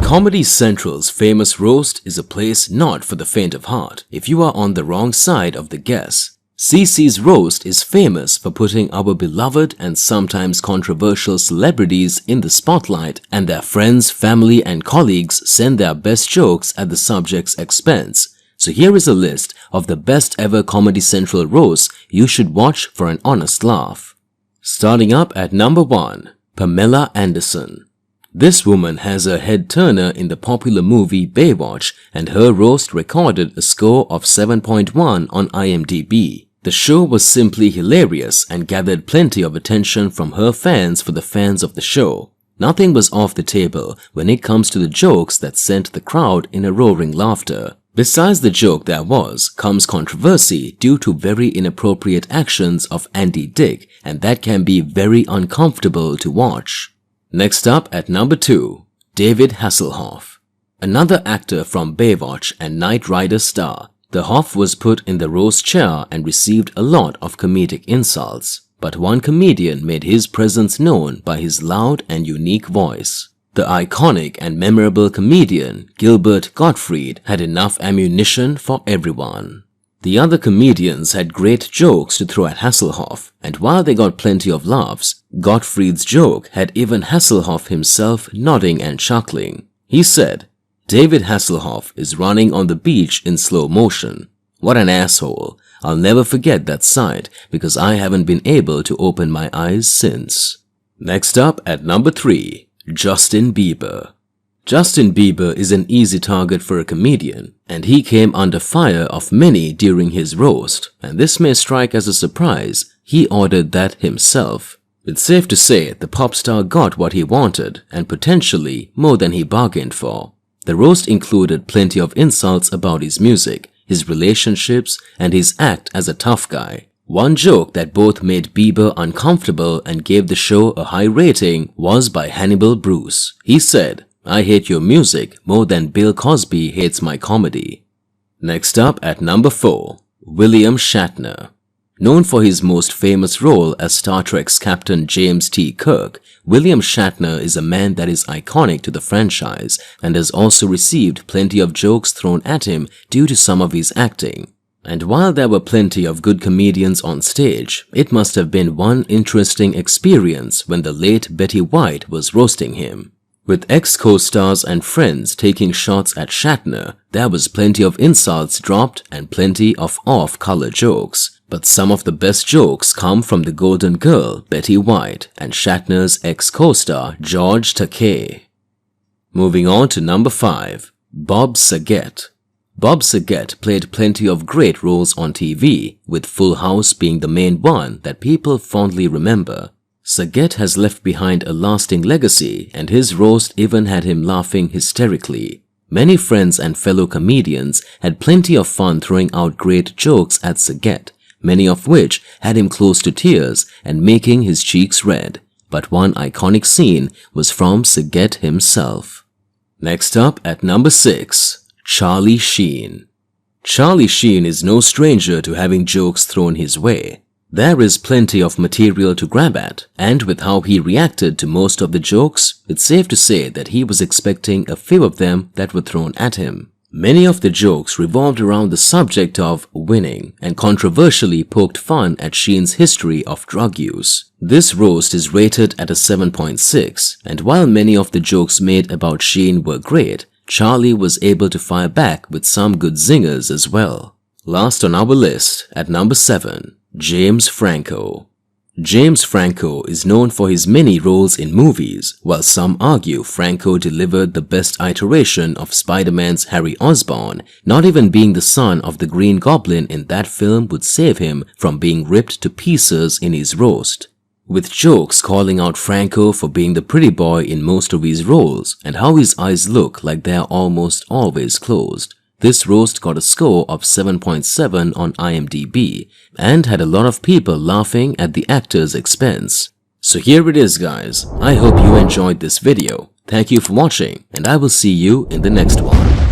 Comedy Central's famous roast is a place not for the faint of heart if you are on the wrong side of the guess. CC's roast is famous for putting our beloved and sometimes controversial celebrities in the spotlight, and their friends, family and colleagues send their best jokes at the subject's expense. So here is a list of the best ever Comedy Central roasts you should watch for an honest laugh. Starting up at number 1, Pamela Anderson. This woman has a head-turner in the popular movie Baywatch, and her roast recorded a score of 7.1 on IMDb. The show was simply hilarious and gathered plenty of attention from her fans for the fans of the show. Nothing was off the table when it comes to the jokes that sent the crowd in a roaring laughter. Besides the joke there comes controversy due to very inappropriate actions of Andy Dick, and that can be very uncomfortable to watch. Next up at number 2, David Hasselhoff. Another actor from Baywatch and Knight Rider star, the Hoff was put in the roast chair and received a lot of comedic insults. But one comedian made his presence known by his loud and unique voice. The iconic and memorable comedian Gilbert Gottfried had enough ammunition for everyone. The other comedians had great jokes to throw at Hasselhoff, and while they got plenty of laughs, Gottfried's joke had even Hasselhoff himself nodding and chuckling. He said, "David Hasselhoff is running on the beach in slow motion. What an asshole. I'll never forget that sight because I haven't been able to open my eyes since." Next up at number 3, Justin Bieber. Justin Bieber is an easy target for a comedian, and he came under fire of many during his roast, and this may strike as a surprise. He ordered that himself. It's safe to say the pop star got what he wanted, and potentially more than he bargained for. The roast included plenty of insults about his music, his relationships, and his act as a tough guy. One joke that both made Bieber uncomfortable and gave the show a high rating was by Hannibal Bruce. He said, "I hate your music more than Bill Cosby hates my comedy." Next up at number 4, William Shatner. Known for his most famous role as Star Trek's Captain James T. Kirk, William Shatner is a man that is iconic to the franchise and has also received plenty of jokes thrown at him due to some of his acting. And while there were plenty of good comedians on stage, it must have been one interesting experience when the late Betty White was roasting him. With ex-co-stars and friends taking shots at Shatner, there was plenty of insults dropped and plenty of off-color jokes. But some of the best jokes come from the Golden Girl, Betty White, and Shatner's ex-co-star, George Takei. Moving on to number 5, Bob Saget. Bob Saget played plenty of great roles on TV, with Full House being the main one that people fondly remember. Saget has left behind a lasting legacy, and his roast even had him laughing hysterically. Many friends and fellow comedians had plenty of fun throwing out great jokes at Saget, many of which had him close to tears and making his cheeks red. But one iconic scene was from Saget himself. Next up at number 6, Charlie Sheen. Charlie Sheen is no stranger to having jokes thrown his way. There is plenty of material to grab at, and with how he reacted to most of the jokes, it's safe to say that he was expecting a few of them that were thrown at him. Many of the jokes revolved around the subject of winning and controversially poked fun at Sheen's history of drug use. This roast is rated at a 7.6, and while many of the jokes made about Sheen were great, Charlie was able to fire back with some good zingers as well. Last on our list, at number 7, James Franco. James Franco is known for his many roles in movies, while some argue Franco delivered the best iteration of Spider-Man's Harry Osborn. Not even being the son of the Green Goblin in that film would save him from being ripped to pieces in his roast. With jokes calling out Franco for being the pretty boy in most of his roles and how his eyes look like they are almost always closed, this roast got a score of 7.7 on IMDb and had a lot of people laughing at the actor's expense. So here it is guys, I hope you enjoyed this video. Thank you for watching and I will see you in the next one.